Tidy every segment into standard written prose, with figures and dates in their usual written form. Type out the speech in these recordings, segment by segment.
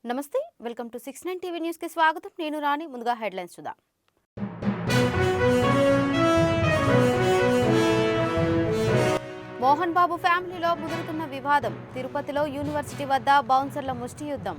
నమస్తే, welcome to 69 TV news కి స్వాగతం. నేను రాణి. ముందుగా హెడ్లైన్స్ చూద్దాం. మోహన్ బాబు ఫ్యామిలీలో ముదురుతున్న వివాదం. తిరుపతిలో యూనివర్సిటీ వద్ద బౌన్సర్ల ముష్టి యుద్ధం.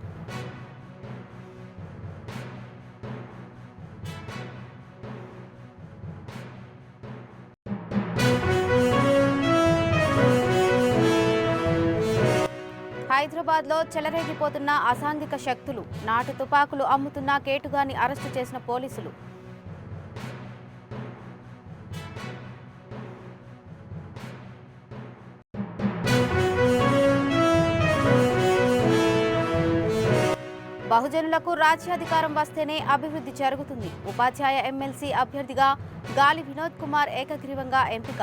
హైదరాబాద్లో చెలరేగిపోతున్న అసాంఘిక శక్తులు. నాటు తుపాకులు అమ్ముతున్న కేటుగాన్ని అరెస్టు చేసిన పోలీసులు. బహుజనులకు రాజ్యాధికారం వస్తేనే అభివృద్ధి జరుగుతుంది. ఉపాధ్యాయ ఎమ్మెల్సీ అభ్యర్థిగా గాలి వినోద్ కుమార్ ఏకగ్రీవంగా ఎంపిక.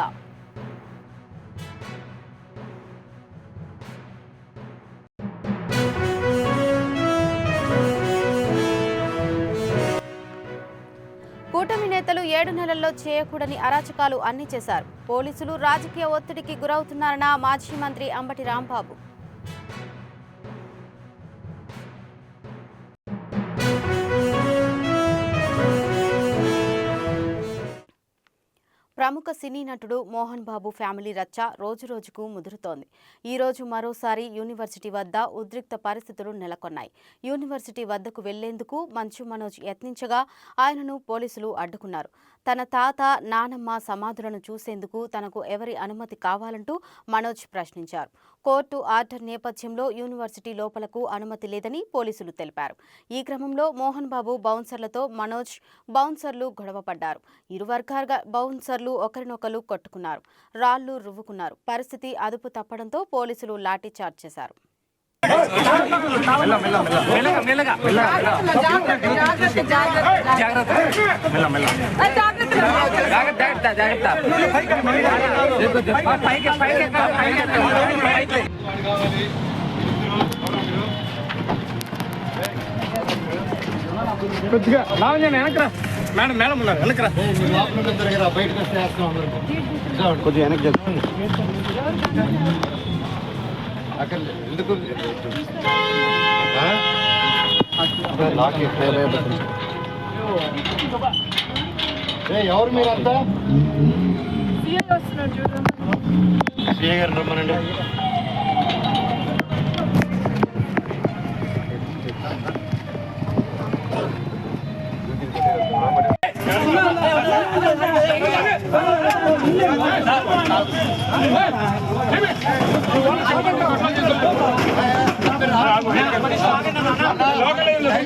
కూటమి నేతలు 7 నెలల్లో చేయకూడని అరాచకాలు అన్ని చేశారు. పోలీసులు రాజకీయ ఒత్తిడికి గురవుతున్నారన్న మాజీ మంత్రి అంబటి రాంబాబు. ప్రముఖ సినీ నటుడు మోహన్ బాబు ఫ్యామిలీ రచ్చ రోజురోజుకు ముదురుతోంది. ఈరోజు మరోసారి యూనివర్సిటీ వద్ద ఉద్రిక్త పరిస్థితులు నెలకొన్నాయి. యూనివర్సిటీ వద్దకు వెళ్లేందుకు మంచు మనోజ్ యత్నించగా ఆయనను పోలీసులు అడ్డుకున్నారు. తన తాత, నానమ్మ సమాధులను చూసేందుకు తనకు ఎవరి అనుమతి కావాలంటూ మనోజ్ ప్రశ్నించారు. కోర్టు ఆర్డర్ నేపథ్యంలో యూనివర్సిటీ లోపలకు అనుమతి లేదని పోలీసులు తెలిపారు. ఈ క్రమంలో మోహన్ బాబు బౌన్సర్లతో మనోజ్, బౌన్సర్లు గొడవపడ్డారు. ఇరు వర్గాల బౌన్సర్లు ఒకరినొకరు కొట్టుకున్నారు, రాళ్లు రువ్వుకున్నారు. పరిస్థితి అదుపు తప్పడంతో పోలీసులు లాఠీచార్జ్ చేశారు. కొద్దిగా వెనకరా మేడం మేడం ఉన్నారు వెనకరా కొద్దిగా వెనక్కి అక్కడ ఎందుకు ఎవరు మీరంతా సిఐ గారు రమ్మనండి.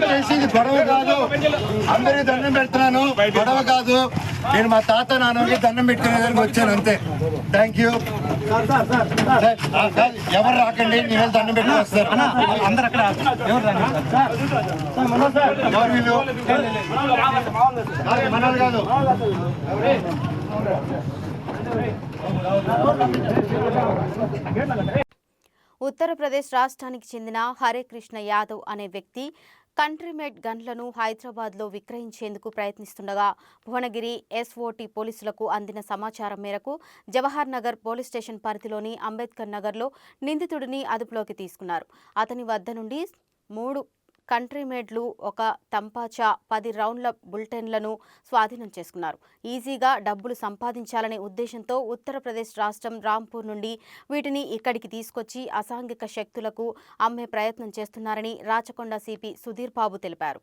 దయచేసి ఇది గొడవ కాదు, అందరికీ దండం పెడుతున్నాను. గొడవ కాదు, నేను మా తాత నాన్నకి దండం పెట్టుకునేదానికి వచ్చాను అంతే. Thank you. ఎవరు రాకండి, నేను దండం పెట్టుకుని వస్తారు. అందరు అక్కడ ఎవరు వీళ్ళు మనలు కాదు. ఉత్తరప్రదేశ్ రాష్ట్రానికి చెందిన హరేకృష్ణ యాదవ్ అనే వ్యక్తి కంట్రీమేడ్ గన్లను హైదరాబాద్లో విక్రయించేందుకు ప్రయత్నిస్తుండగా భువనగిరి ఎస్ఓటీ పోలీసులకు అందిన సమాచారం మేరకు జవహర్ నగర్ పోలీస్ స్టేషన్ పరిధిలోని అంబేద్కర్ నగర్లో నిందితుడిని అదుపులోకి తీసుకున్నారు. అతని వద్ద నుండి 3 కంట్రీమేడ్లు, ఒక తంపాచా, 10 రౌండ్ల బుల్లెటిన్లను స్వాధీనం చేసుకున్నారు. ఈజీగా డబ్బులు సంపాదించాలనే ఉద్దేశంతో ఉత్తరప్రదేశ్ రాష్ట్రం రాంపూర్ నుండి వీటిని ఇక్కడికి తీసుకొచ్చి అసాంఘిక శక్తులకు అమ్మే ప్రయత్నం చేస్తున్నారని రాచకొండ సిపి సుధీర్ బాబు తెలిపారు.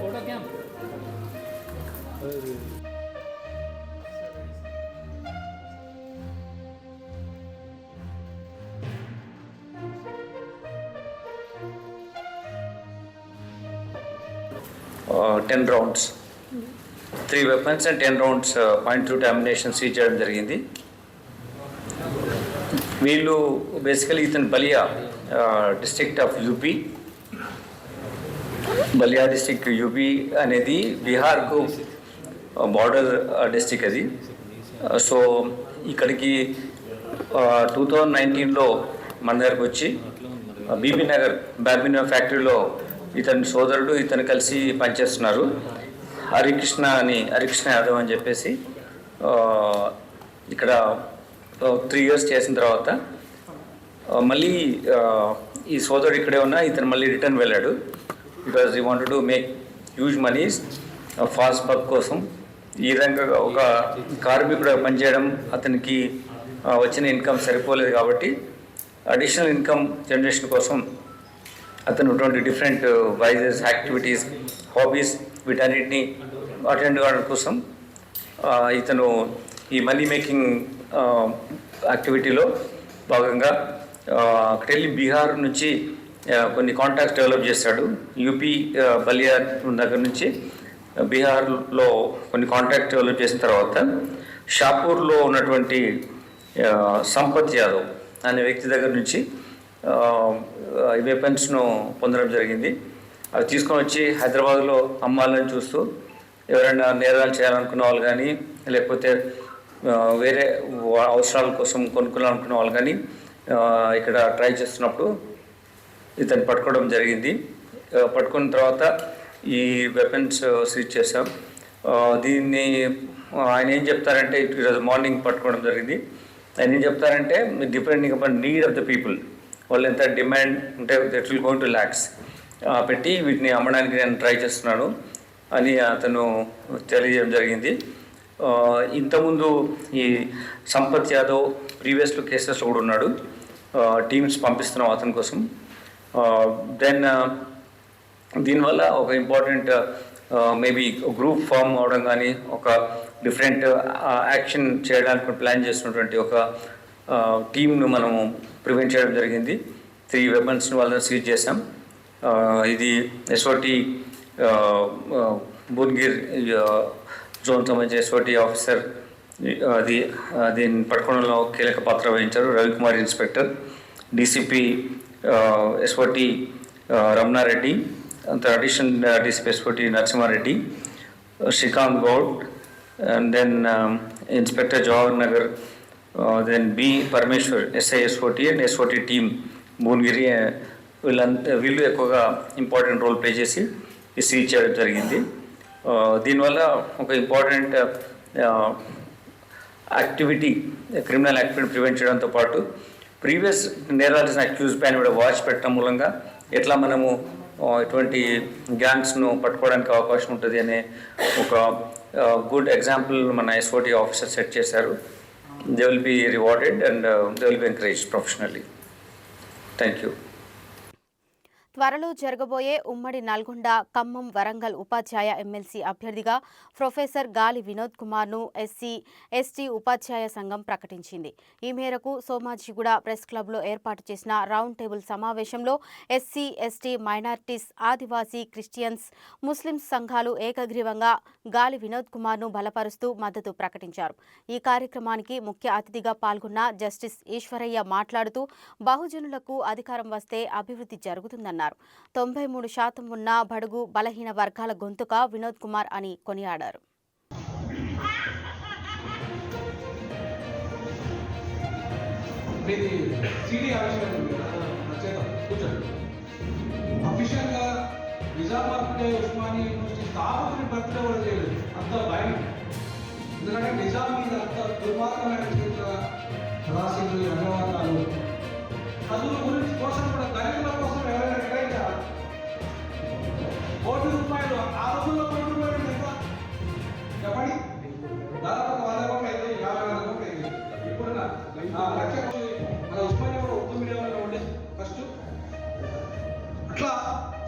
फोटो क्या 10 rounds, 3 weapons and 10 rounds .22 ammunition seize చేయడం జరిగింది. వీళ్ళు బేసికలీ ఇతను Ballia district of UP. Ballia district UP అనేది బీహార్కు బార్డర్ డిస్ట్రిక్ట్ అది. సో ఇక్కడికి 2019లో మన దగ్గరకు వచ్చి బీబీ నగర్ బ్యాబినో ఫ్యాక్టరీలో ఇతని సోదరుడు ఇతను కలిసి పనిచేస్తున్నారు. హరికృష్ణ యాదవ్ అని చెప్పేసి ఇక్కడ 3 years చేసిన తర్వాత మళ్ళీ ఈ సోదరుడు ఇక్కడే ఉన్నా ఇతను మళ్ళీ రిటర్న్ వెళ్ళాడు. Because he wanted to make huge moneys fast బర్క్ కోసం. ఈ విధంగా ఒక కార్మికుడు పనిచేయడం అతనికి వచ్చిన ఇన్కమ్ సరిపోలేదు కాబట్టి అడిషనల్ ఇన్కమ్ జనరేషన్ కోసం అతను 20 డిఫరెంట్ వైజెస్ యాక్టివిటీస్ హాబీస్ వీటన్నిటిని అటెండ్ కావడం కోసం ఇతను ఈ మనీ మేకింగ్ యాక్టివిటీలో భాగంగా అక్కడికి వెళ్ళి బీహార్ నుంచి కొన్ని కాంటాక్ట్స్ డెవలప్ చేశాడు. యూపీ బలియా దగ్గర నుంచి బీహార్లో కొన్ని కాంటాక్ట్ డెవలప్ చేసిన తర్వాత షాపూర్లో ఉన్నటువంటి సంపత్ యాదవ్ అనే వ్యక్తి దగ్గర నుంచి ఈ వెపన్స్ను పొందడం జరిగింది. అవి తీసుకొని వచ్చి హైదరాబాద్లో అమ్మాలని చూస్తూ ఎవరైనా నేరాలు చేయాలనుకున్న వాళ్ళు కానీ లేకపోతే వేరే అవసరాల కోసం కొనుక్కోవాలనుకున్న వాళ్ళు కానీ ఇక్కడ ట్రై చేస్తున్నప్పుడు ఇతను పట్టుకోవడం జరిగింది. పట్టుకున్న తర్వాత ఈ వెపన్స్ సీజ్ చేశాం. దీన్ని ఆయన ఏం చెప్తారంటే ఈరోజు మార్నింగ్ పట్టుకోవడం జరిగింది. ఆయన ఏం చెప్తారంటే depending upon need of the people, వాళ్ళు ఎంత డిమాండ్ ఉంటే that will going to lakhs పెట్టి వీటిని అమ్మడానికి నేను ట్రై చేస్తున్నాను అని అతను తెలియజేయడం జరిగింది. ఇంతకుముందు ఈ సంపత్ యాదవ్ ప్రీవియస్లో కేసెస్లో కూడా ఉన్నాడు. టీమ్స్ పంపిస్తున్నాం అతని కోసం. దెన్ దీనివల్ల ఒక ఇంపార్టెంట్ మేబీ గ్రూప్ ఫామ్ అవడం కానీ ఒక డిఫరెంట్ యాక్షన్ చేయడానికి ప్లాన్ చేస్తున్నటువంటి ఒక టీమ్ను మనము ప్రివెంట్ చేయడం జరిగింది. 3 వెపన్స్ని వాళ్ళని సీజ్ చేశాం. ఇది ఎస్ఓటి భువనగిరి జోన్ సంబంధించిన ఎస్ఓటి ఆఫీసర్ దీన్ని పట్టుకోవడంలో కీలక పాత్ర వహించారు. Ravikumar inspector, DCP SOT Ramana Reddy, అంత additional DCP SOT Narasimha Reddy, Srikanth Goud, and then inspector Jawahar Nagar, then B Parameshwar SI SOT and SOT team Bhuvanagiri. వీళ్ళు ఎక్కువగా ఇంపార్టెంట్ రోల్ ప్లే చేసి సీజ్ చేయడం జరిగింది. దీనివల్ల ఒక important activity criminal activity prevent చేయడంతో పాటు ప్రీవియస్ నేరాలు చేసిన అక్యూజ్ పైన కూడా వాచ్ పెట్టడం మూలంగా ఎట్లా మనము ఇటువంటి గ్యాంగ్స్ను పట్టుకోవడానికి అవకాశం ఉంటుంది అనే ఒక గుడ్ ఎగ్జాంపుల్ మన ఎస్ఓటి ఆఫీసర్ సెట్ చేశారు. They will be rewarded and they will be encouraged professionally. Thank you. త్వరలో జరగబోయే ఉమ్మడి నల్గొండ, ఖమ్మం, వరంగల్ ఉపాధ్యాయ ఎమ్మెల్సీ అభ్యర్థిగా ప్రొఫెసర్ గాలి వినోద్ కుమార్ను ఎస్సీ, ఎస్టీ ఉపాధ్యాయ సంఘం ప్రకటించింది. ఈ మేరకు సోమాజిగూడ ప్రెస్ క్లబ్లో ఏర్పాటు చేసిన రౌండ్ టేబుల్ సమావేశంలో ఎస్సీ, ఎస్టీ, మైనారిటీస్, ఆదివాసీ, క్రిస్టియన్స్, ముస్లింస్ సంఘాలు ఏకగ్రీవంగా గాలి వినోద్ కుమార్ను బలపరుస్తూ మద్దతు ప్రకటించారు. ఈ కార్యక్రమానికి ముఖ్య అతిథిగా పాల్గొన్న జస్టిస్ ఈశ్వరయ్య మాట్లాడుతూ బహుజనులకు అధికారం వస్తే అభివృద్ధి జరుగుతుందన్నారు. 93% ఉన్న బడుగు బలహీన వర్గాల గొంతుక వినోద్ కుమార్ అని కొనియాడారు. ఎందుకంటే నిజాం మీద అంత దుర్మార్గమైన చదువుల గురించి కోసం కూడా దళితుల కోసం ఎవరైనా కేటాయించారా? ₹1 ఆ రోజుల్లో ₹1 ఎంత చెప్పండి. దాదాపు 100 కోట్లు అయితే 50,000 కోట్లు అయితే ఇప్పుడు లక్ష మన ఉస్మానియా కూడా ఉర్దూ మీడియంలో ఉండే ఫస్ట్. అట్లా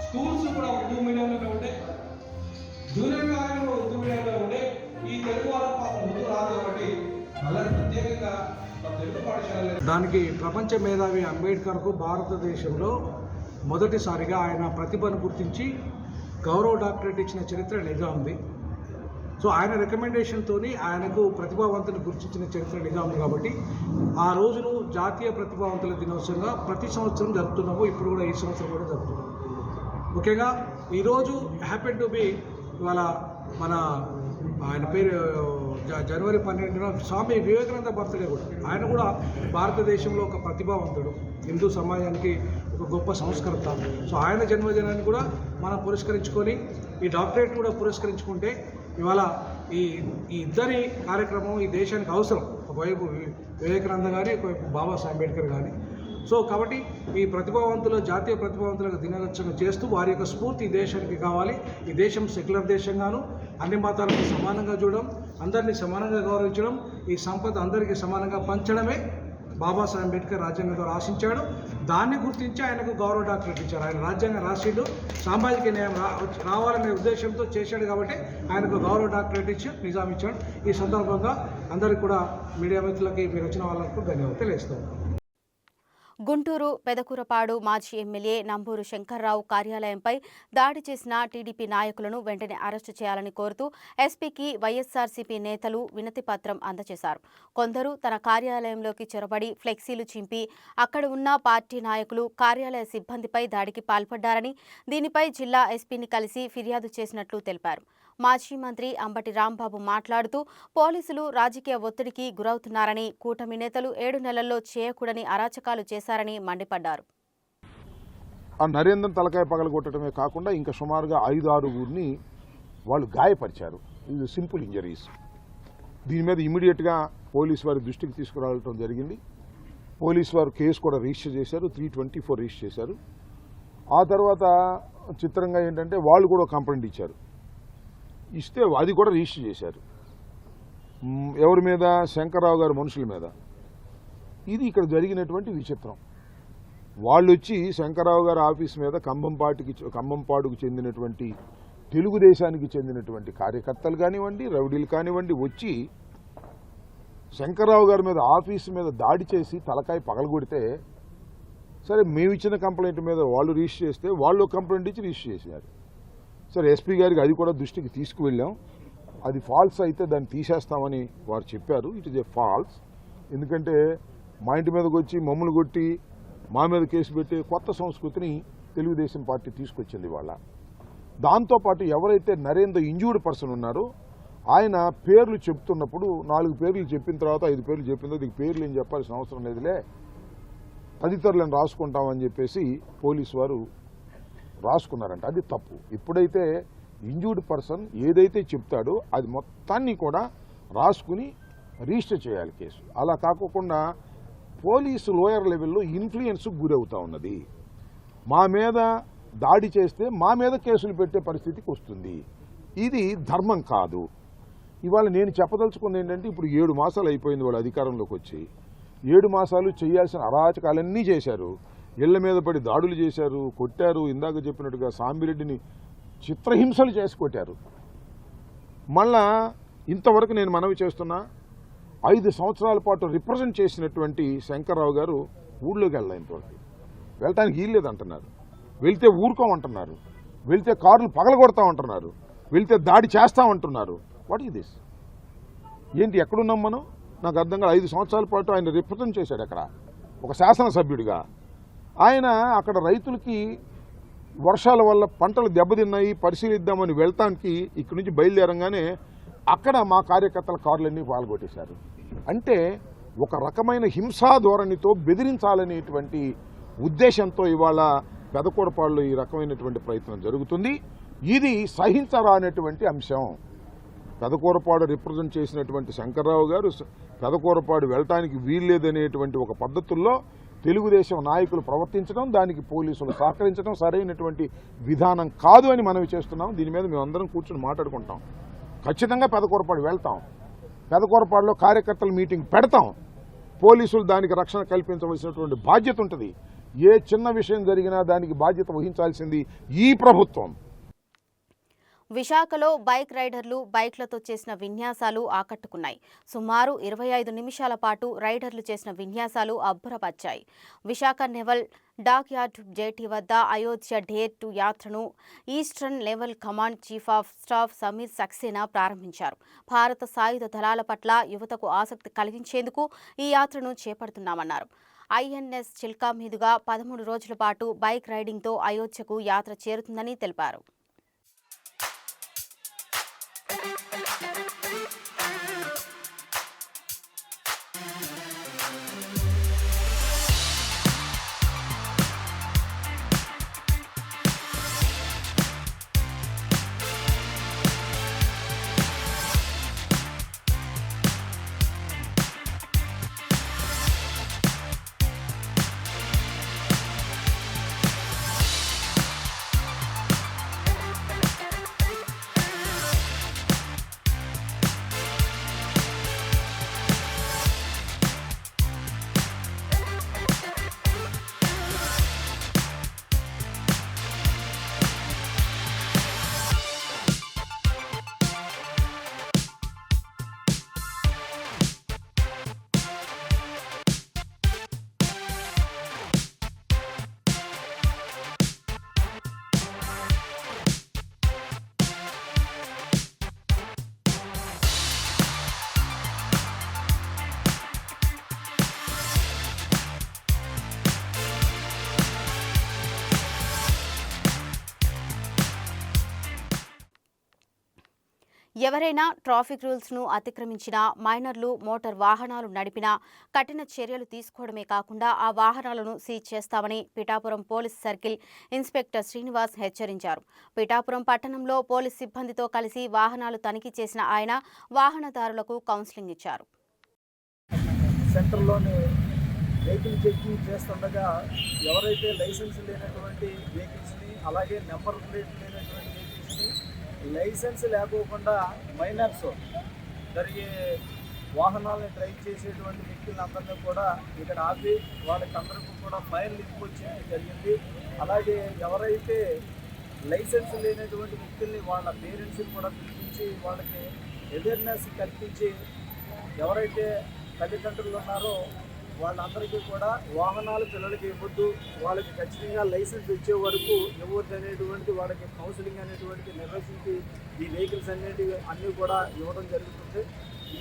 స్కూల్స్ కూడా ఉర్దూ మీడియంలో ఉండే, జూనియర్ కాలేజ్ కూడా ఉర్దూ మీడియంలో ఉండే. ఈ తెలుగు వాళ్ళ పాపం ముందు రాదు కాబట్టి అలాగే ప్రత్యేకంగా దానికి ప్రపంచ మేధావి అంబేద్కర్కు భారతదేశంలో మొదటిసారిగా ఆయన ప్రతిభను గుర్తించి గౌరవ డాక్టరేట్ ఇచ్చిన చరిత్ర నిజాంది. సో ఆయన రికమెండేషన్తోని ఆయనకు ప్రతిభావంతులు గుర్తించిన చరిత్ర నిజాం కాబట్టి ఆ రోజును జాతీయ ప్రతిభావంతుల దినోత్సవంగా ప్రతి సంవత్సరం జరుపుతున్నాము. ఇప్పుడు కూడా ఈ సంవత్సరం కూడా జరుపుతున్నాము. ముఖ్యంగా ఈరోజు హ్యాపీ టు బి ఇవాళ మన ఆయన పేరు జనవరి 12న స్వామి వివేకానంద బర్త్డే కూడా. ఆయన కూడా భారతదేశంలో ఒక ప్రతిభావంతుడు, హిందూ సమాజానికి ఒక గొప్ప సంస్కర్త. సో ఆయన జన్మదినాన్ని కూడా మనం పురస్కరించుకొని ఈ డాక్టరేట్ కూడా పురస్కరించుకుంటే ఇవాళ ఈ ఇద్దరి కార్యక్రమం ఈ దేశానికి అవసరం. ఒకవైపు వివేకానంద కానీ, ఒకవైపు బాబాసాహెబ్ అంబేద్కర్ కానీ. సో కాబట్టి ఈ ప్రతిభావంతుల జాతీయ ప్రతిభావంతులకు దినోత్సవం చేస్తూ వారి యొక్క స్ఫూర్తి ఈ దేశానికి కావాలి. ఈ దేశం సెక్యులర్ దేశంగాను అన్ని మతాలకు సమానంగా చూడడం, అందరినీ సమానంగా గౌరవించడం, ఈ సంపద అందరికీ సమానంగా పంచడమే బాబాసాహెబ్ అంబేద్కర్ రాజ్యాంగం ద్వారా ఆశించాడు. దాన్ని గుర్తించి ఆయనకు గౌరవ డాక్టరేట్ ఇచ్చారు. ఆయన రాజ్యాంగం రాసిండు, సామాజిక న్యాయం రావాలనే ఉద్దేశంతో చేశాడు కాబట్టి ఆయనకు గౌరవ డాక్టరేట్ ఇచ్చి నిజాం ఇచ్చాడు. ఈ సందర్భంగా అందరికీ కూడా మీడియా మిత్రులకి మీరు వచ్చిన వాళ్ళకు ధన్యవాదాలు తెలియజేస్తాం. గుంటూరు పెదకూరపాడు మాజీ ఎమ్మెల్యే నంబూరు శంకర్రావు కార్యాలయంపై దాడి చేసిన టీడీపీ నాయకులను వెంటనే అరెస్టు చేయాలని కోరుతూ ఎస్పీకి వైఎస్ఆర్సీపీ నేతలు వినతిపత్రం అందజేశారు. కొందరు తన కార్యాలయంలోకి చొరబడి ఫ్లెక్సీలు చింపి అక్కడ ఉన్న పార్టీ నాయకులు, కార్యాలయ సిబ్బందిపై దాడికి పాల్పడ్డారని, దీనిపై జిల్లా ఎస్పీని కలిసి ఫిర్యాదు చేసినట్లు తెలిపారు. మాజీ మంత్రి అంబటి రాంబాబు మాట్లాడుతూ పోలీసులు రాజకీయ ఒత్తిడికి గురవుతున్నారని, కూటమి నేతలు 7 నెలల్లో చేయకూడని అరాచకాలు చేశారని మండిపడ్డారు. ఆ నరేంద్రన్ తలకాయ పగలగొట్టడమే కాకుండా ఇంకా సుమారుగా 5-6 వాళ్ళు గాయపరిచారు. ఇది సింపుల్ ఇంజరీస్. దీని మీద ఇమీడియట్గా పోలీసు వారి దృష్టికి తీసుకురావడం జరిగింది. పోలీసు వారు కేసు కూడా రిజిస్టర్ చేశారు, 324 రిజిస్టర్ చేశారు. ఆ తర్వాత చిత్రంగా ఏంటంటే వాళ్ళు కూడా కంప్లైంట్ ఇచ్చారు. ఇస్తే అది కూడా రిజిస్టర్ చేశారు. ఎవరి మీద? శంకర్రావు గారి మనుషుల మీద. ఇది ఇక్కడ జరిగినటువంటి విచిత్రం. వాళ్ళు వచ్చి శంకర్రావు గారి ఆఫీస్ మీద కంభంపాడుకు చెందినటువంటి తెలుగుదేశానికి చెందినటువంటి కార్యకర్తలు కానివ్వండి, రౌడీలు కానివ్వండి వచ్చి శంకర్రావు గారి మీద ఆఫీసు మీద దాడి చేసి తలకాయ పగలగొడితే, సరే మేము ఇచ్చిన కంప్లైంట్ మీద వాళ్ళు రిజిస్టర్ చేస్తే వాళ్ళు కంప్లైంట్ ఇచ్చి రిజిస్టర్ చేశారు. సరే ఎస్పీ గారికి అది కూడా దృష్టికి తీసుకువెళ్ళాం. అది ఫాల్స్ అయితే దాన్ని తీసేస్తామని వారు చెప్పారు. It is a falls. ఎందుకంటే మా ఇంటి మీదకి వచ్చి మమ్మల్ని కొట్టి మా మీద కేసు పెట్టి కొత్త సంస్కృతిని తెలుగుదేశం పార్టీ తీసుకొచ్చింది వాళ్ళ. దాంతోపాటు ఎవరైతే నరేంద్ర ఇంజూర్డ్ పర్సన్ ఉన్నారో ఆయన పేర్లు చెప్తున్నప్పుడు 4 పేర్లు చెప్పిన తర్వాత 5 పేర్లు చెప్పిందో దీనికి పేర్లు ఏం చెప్పాల్సిన అవసరం లేదులే, తదితరులను రాసుకుంటామని చెప్పేసి పోలీసు వారు రాసుకున్నారంట. అది తప్పు. ఇప్పుడైతే ఇంజూర్డ్ పర్సన్ ఏదైతే చెప్తాడో అది మొత్తాన్ని కూడా రాసుకుని రిజిస్టర్ చేయాలి కేసు. అలా కాకుండా పోలీసు లోయర్ లెవెల్లో ఇన్ఫ్లుయెన్స్కు గురవుతూ ఉన్నది. మా మీద దాడి చేస్తే మా మీద కేసులు పెట్టే పరిస్థితికి వస్తుంది. ఇది ధర్మం కాదు. ఇవాళ నేను చెప్పదలుచుకుంది ఏంటంటే, ఇప్పుడు 7 మాసాలు అయిపోయింది వాళ్ళు అధికారంలోకి వచ్చి. 7 మాసాలు చేయాల్సిన అరాచకాలన్నీ చేశారు. ఇళ్ల మీద పడి దాడులు చేశారు, కొట్టారు. ఇందాక చెప్పినట్టుగా సాంబిరెడ్డిని చిత్రహింసలు చేసి కొట్టారు. మళ్ళా ఇంతవరకు నేను మనవి చేస్తున్నా, 5 సంవత్సరాల పాటు రిప్రజెంట్ చేసినటువంటి శంకర్రావు గారు ఊళ్ళోకి ఇంతవరకు వెళ్ళటానికి వీల్లేదంటున్నారు. వెళ్తే ఊరుకోమంటున్నారు, వెళ్తే కార్లు పగలగొడతామంటున్నారు, వెళ్తే దాడి చేస్తామంటున్నారు. What is this? ఏంటి, ఎక్కడున్నాం మనం? నాకు అర్థం కాదు. 5 సంవత్సరాల పాటు ఆయన రిప్రజెంట్ చేశాడు అక్కడ ఒక శాసనసభ్యుడిగా. ఆయన అక్కడ రైతులకి వర్షాల వల్ల పంటలు దెబ్బతిన్నాయి పరిశీలిద్దామని వెళ్తానికి ఇక్కడి నుంచి బయలుదేరంగానే అక్కడ మా కార్యకర్తల కార్లన్నీ పాల్గొట్టేశారు. అంటే ఒక రకమైన హింసా ధోరణితో బెదిరించాలనేటువంటి ఉద్దేశంతో ఇవాళ పెదకూరపాడులో ఈ రకమైనటువంటి ప్రయత్నం జరుగుతుంది. ఇది సహించరానటువంటి అంశం. పెదకూరపాడు రిప్రజెంట్ చేసినటువంటి శంకర్రావు గారు పెదకూరపాడు వెళ్ళటానికి వీల్లేదనేటువంటి ఒక పద్ధతుల్లో తెలుగుదేశం నాయకులు ప్రవర్తించడం, దానికి పోలీసులు సహకరించడం సరైనటువంటి విధానం కాదు అని మనవి చేస్తున్నాం. దీని మీద మేమందరం కూర్చొని మాట్లాడుకుంటాం. ఖచ్చితంగా పెదకూరపాడు వెళ్తాం, పెదకూరపాడులో కార్యకర్తల మీటింగ్ పెడతాం. పోలీసులు దానికి రక్షణ కల్పించవలసినటువంటి బాధ్యత ఉంటుంది. ఏ చిన్న విషయం జరిగినా దానికి బాధ్యత వహించాల్సింది ఈ ప్రభుత్వం. విశాఖలో బైక్ రైడర్లు బైక్లతో చేసిన విన్యాసాలు ఆకట్టుకున్నాయి. సుమారు 25 నిమిషాల పాటు రైడర్లు చేసిన విన్యాసాలు అబ్బురపరిచాయి. విశాఖ నెవల్ డాక్యార్డ్ జేటీ వద్ద అయోధ్య డేర్ 2 యాత్రను eastern level command chief of staff Sameer Saxena ప్రారంభించారు. భారత సాయుధ దళాల పట్ల యువతకు ఆసక్తి కలిగించేందుకు ఈ యాత్రను చేపడుతున్నామన్నారు. ఐఎన్ఎస్ చిల్కా మీదుగా 13 రోజుల పాటు బైక్ రైడింగ్తో అయోధ్యకు యాత్ర చేరుతుందని తెలిపారు. ఎవరైనా ట్రాఫిక్ రూల్స్ను అతిక్రమించినా, మైనర్లు మోటార్ వాహనాలు నడిపినా కఠిన చర్యలు తీసుకోవడమే కాకుండా ఆ వాహనాలను సీజ్ చేస్తామని Pithapuram police circle inspector Srinivas హెచ్చరించారు. పిఠాపురం పట్టణంలో పోలీస్ సిబ్బందితో కలిసి వాహనాలు తనిఖీ చేసిన ఆయన వాహనదారులకు కౌన్సిలింగ్ ఇచ్చారు. సెంటర్లోని వెహికల్ చెకింగ్ చేస్తుండగా ఎవరైతే లైసెన్స్ లేనటువంటి వెహికల్స్ని, అలాగే నెంబర్ ప్లేట్ లేనటువంటి వెహికల్స్ని, లైసెన్స్ లేకోకుండా మైనర్స్ జరిగే వాహనాలను డ్రైవ్ చేసేటువంటి వ్యక్తులందరినీ కూడా ఇక్కడ ఆపి వాళ్ళకందరికీ కూడా ఫైన్ ఇవ్వచ్చేది జరిగింది. అలాగే ఎవరైతే లైసెన్స్ లేనటువంటి వ్యక్తుల్ని వాళ్ళ పేరెంట్స్ని కూడా పిలిపించి వాళ్ళకి అవేర్నెస్ కల్పించి ఎవరైతే తల్లిదండ్రులు ఉన్నారో వాళ్ళందరికీ కూడా వాహనాలు పిల్లలకి ఇవ్వద్దు, వాళ్ళకి ఖచ్చితంగా లైసెన్స్ వచ్చే వరకు ఇవ్వద్దు అనేటువంటి వాళ్ళకి కౌన్సిలింగ్ అనేటువంటి నిర్వహించి ఈ వెహికల్స్ అన్నీ కూడా ఇవ్వడం జరుగుతుంది.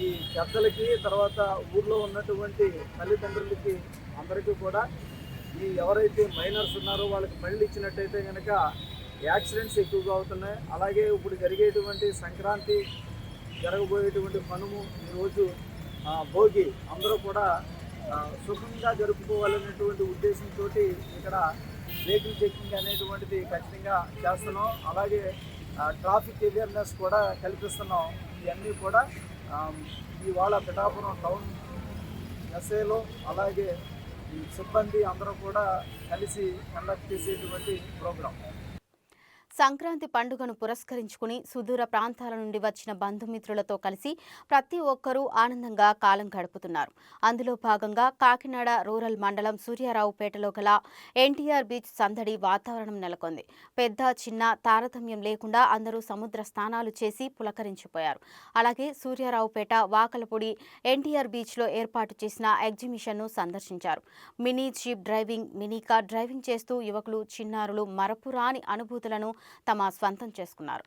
ఈ పెద్దలకి, తర్వాత ఊర్లో ఉన్నటువంటి తల్లిదండ్రులకి అందరికీ కూడా ఈ ఎవరైతే మైనర్స్ ఉన్నారో వాళ్ళకి బండ్లు ఇచ్చినట్టయితే కనుక యాక్సిడెంట్స్ ఎక్కువగా అవుతున్నాయి. అలాగే ఇప్పుడు జరిగేటువంటి సంక్రాంతి, జరగబోయేటువంటి కనుము, ఈరోజు భోగి అందరూ కూడా సుఖంగా జరుపుకోవాలనేటువంటి ఉద్దేశంతో ఇక్కడ వెహికల్ చెకింగ్ అనేటువంటిది ఖచ్చితంగా చేస్తున్నాం. అలాగే ట్రాఫిక్ అవేర్నెస్ కూడా కల్పిస్తున్నాం. ఇవన్నీ కూడా ఇవాళ పిఠాపురం టౌన్ ఎస్ఏలో అలాగే సిబ్బంది అందరూ కూడా కలిసి కండక్ట్ చేసేటువంటి ప్రోగ్రాం. సంక్రాంతి పండుగను పురస్కరించుకుని సుదూర ప్రాంతాల నుండి వచ్చిన బంధుమిత్రులతో కలిసి ప్రతి ఒక్కరూ ఆనందంగా కాలం గడుపుతున్నారు. అందులో భాగంగా కాకినాడ రూరల్ మండలం సూర్యారావుపేటలో గల ఎన్టీఆర్ బీచ్ సందడి వాతావరణం నెలకొంది. పెద్ద చిన్న తారతమ్యం లేకుండా అందరూ సముద్ర స్నానాలు చేసి పులకరించిపోయారు. అలాగే సూర్యారావుపేట వాకలపొడి ఎన్టీఆర్ బీచ్లో ఏర్పాటు చేసిన ఎగ్జిబిషన్ను సందర్శించారు. Mini jeep driving, mini car driving చేస్తూ యువకులు, చిన్నారులు మరపురాని అనుభూతులను తమ స్వంతం చేసుకున్నారు.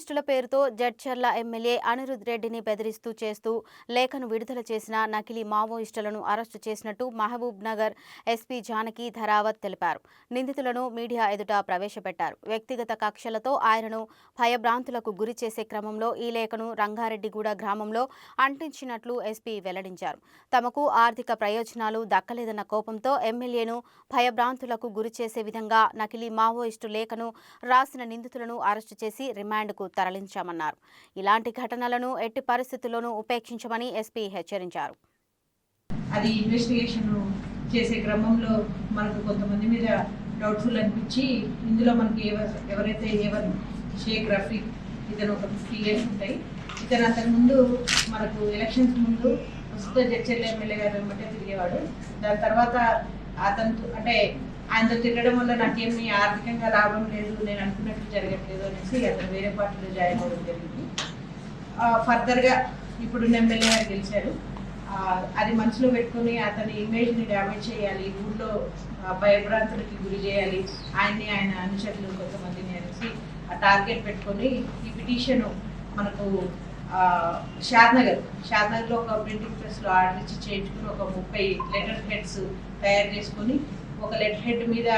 మావోయిస్టుల పేరుతో జడ్చర్ల ఎమ్మెల్యే అనిరుద్ రెడ్డిని బెదిరిస్తూ చేస్తూ లేఖను విడుదల చేసిన నకిలీ మావోయిస్టులను అరెస్టు చేసినట్టు మహబూబ్ నగర్ ఎస్పీ జానకి ధరావత్ తెలిపారు. నిందితులను మీడియా ఎదుట ప్రవేశపెట్టారు. వ్యక్తిగత కక్షలతో ఆయనను భయభ్రాంతులకు గురి చేసే క్రమంలో ఈ లేఖను రంగారెడ్డిగూడ గ్రామంలో అంటించినట్లు ఎస్పీ వెల్లడించారు. తమకు ఆర్థిక ప్రయోజనాలు దక్కలేదన్న కోపంతో ఎమ్మెల్యేను భయభ్రాంతులకు గురి చేసే విధంగా నకిలీ మావోయిస్టు లేఖను రాసిన నిందితులను అరెస్టు చేసి రిమాండ్కు తరలించామన్నారు. ఇలాంటి ఘటనలను ఎట్టి పరిస్థితుల్లోనూ ఉపేక్షించమని ఎస్పీ హెచ్చరించారు. అది ఇన్వెస్టిగేషన్ చేసే క్రమంలో మనకు కొంతమంది మీద డౌట్ఫుల్ అనిపించి ఇందులో మనకి ఎవరైతే షేక్ రఫీక్ ఇతను ఒక 50 years ఉంటాయి. ఇతను అంతకుముందు మనకు ఎలక్షన్స్ ముందు ప్రస్తుత జడ్చర్ల ఎమ్మెల్యే గారు వెంబటే తిరిగేవాడు. దాని తర్వాత అతను అంటే ఆయనతో తిరగడం వల్ల నాకేమీ ఆర్థికంగా లాభం లేదు, నేను అనుకున్నట్లు జరగట్లేదు అనేసి అతను వేరే పార్టీలో జాయిన్ అవ్వడం జరిగింది. ఫర్దర్గా ఇప్పుడు ఎమ్మెల్యే గారు గెలిచారు. అది మనసులో పెట్టుకుని అతని ఇమేజ్ని డ్యామేజ్ చేయాలి, ఊళ్ళో భయభ్రాంతులకి గురి చేయాలి, ఆయన్ని ఆయన అనుచరులు కొంతమందిని అనేసి ఆ టార్గెట్ పెట్టుకొని ఈ పిటిషన్ మనకు షాద్నగర్లో ఒక ప్రింటింగ్ ప్రెస్లో ఆర్డర్ ఇచ్చి చేయించుకుని ఒక 30 లెటర్ హెడ్స్ తయారు చేసుకొని ఒక లెటర్ హెడ్ మీద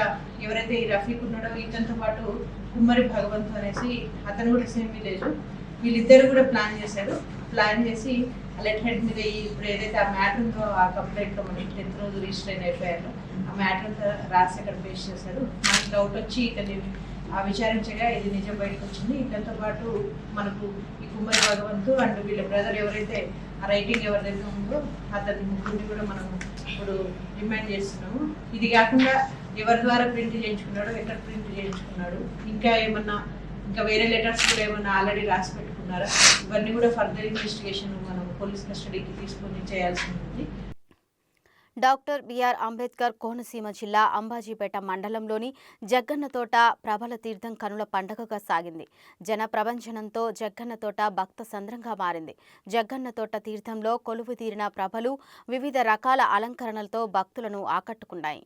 ఎవరైతే ఈ రఫీక్ ఉన్నాడో ఇతనితో పాటు కుమ్మరి భగవంతు అనేసి అతను కూడా సేమ్ విలేజ్, వీళ్ళిద్దరు కూడా ప్లాన్ చేసి ఆ లెటర్ హెడ్ మీద ఇప్పుడు ఏదైతే ఆ మ్యాటర్ ఉందో ఆ కంప్లైంట్లో మనకి 10th రోజు రిజిస్టర్ అయిన ఎఫ్ఐఆర్లో ఆ మ్యాటర్ అంతా రాసి అక్కడ పేస్ట్ చేశారు. మనకి డౌట్ వచ్చి ఇతన్ని విచారించగా ఇది నిజం బయటకు వచ్చింది. ఇతనితో పాటు మనకు ఈ కుమ్మరి భగవంతు అండ్ వీళ్ళ బ్రదర్ ఎవరైతే ఆ రైటింగ్ ఎవరిదైతే ఉందో అతని ముగ్గురిని కూడా మనం ఇప్పుడు రిమైండ్ చేస్తున్నాము. ఇది కాకుండా ఎవరి ద్వారా ప్రింట్ చేయించుకున్నాడు, ఎక్కడ ప్రింట్ చేయించుకున్నాడు, ఇంకా వేరే లెటర్స్ కూడా ఏమన్నా ఆల్రెడీ రాసి పెట్టుకున్నారా, ఇవన్నీ కూడా ఫర్దర్ ఇన్వెస్టిగేషన్ మనం పోలీస్ కస్టడీకి తీసుకొని చేయాల్సి ఉంటుంది. డాక్టర్ బిఆర్ అంబేద్కర్ కోనసీమ జిల్లా అంబాజీపేట మండలంలోని జగ్గన్నతోట ప్రబల తీర్థం కనుల పండుగగా సాగింది. జన ప్రభంజనంతో జగ్గన్నతోట భక్త సంద్రంగా మారింది. జగ్గన్నతోట తీర్థంలో కొలువు తీరిన ప్రభలు వివిధ రకాల అలంకరణలతో భక్తులను ఆకట్టుకున్నాయి.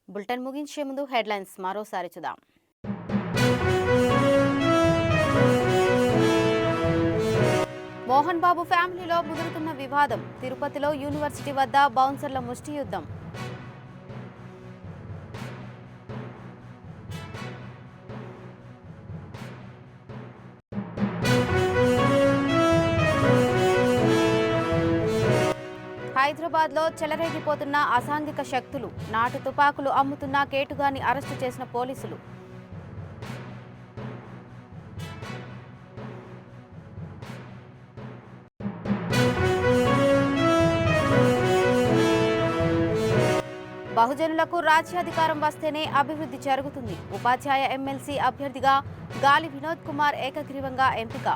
బులెటిన్ ముగించే ముందు హెడ్లైన్స్ మరోసారి చూద్దాం. మోహన్ బాబు ఫ్యామిలీలో ముదురుతున్న వివాదం. తిరుపతిలో యూనివర్సిటీ వద్ద బౌన్సర్ల ముష్టి యుద్ధం. హైదరాబాద్లో చెలరేగిపోతున్న అసాంఘిక శక్తులు. నాటు తుపాకులు అమ్ముతున్న కేటుగాన్ని అరెస్టు చేసిన పోలీసులు. బహుజనులకు రాజ్యాధికారం వస్తేనే అభివృద్ధి జరుగుతుంది. ఉపాధ్యాయ ఎమ్మెల్సీ అభ్యర్థిగా గాలి వినోద్ కుమార్ ఏకగ్రీవంగా ఎంపిక.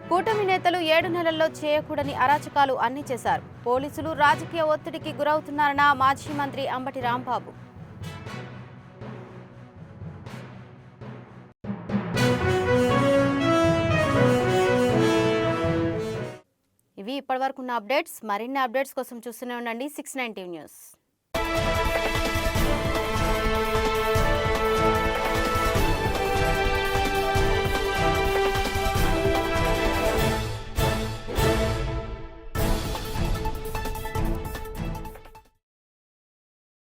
కూటమి నేతలు 7 నెలల్లో చేయకూడని అరాచకాలు అన్ని చేశారు. పోలీసులు రాజకీయ ఒత్తిడికి గురవుతున్నారన్న మాజీ మంత్రి అంబటి రాంబాబు. ఇవి ఇప్పటివరకు ఉన్న అప్డేట్స్. మరిన్ని అప్డేట్స్ కోసం చూస్తూనే ఉండండి 690 న్యూస్.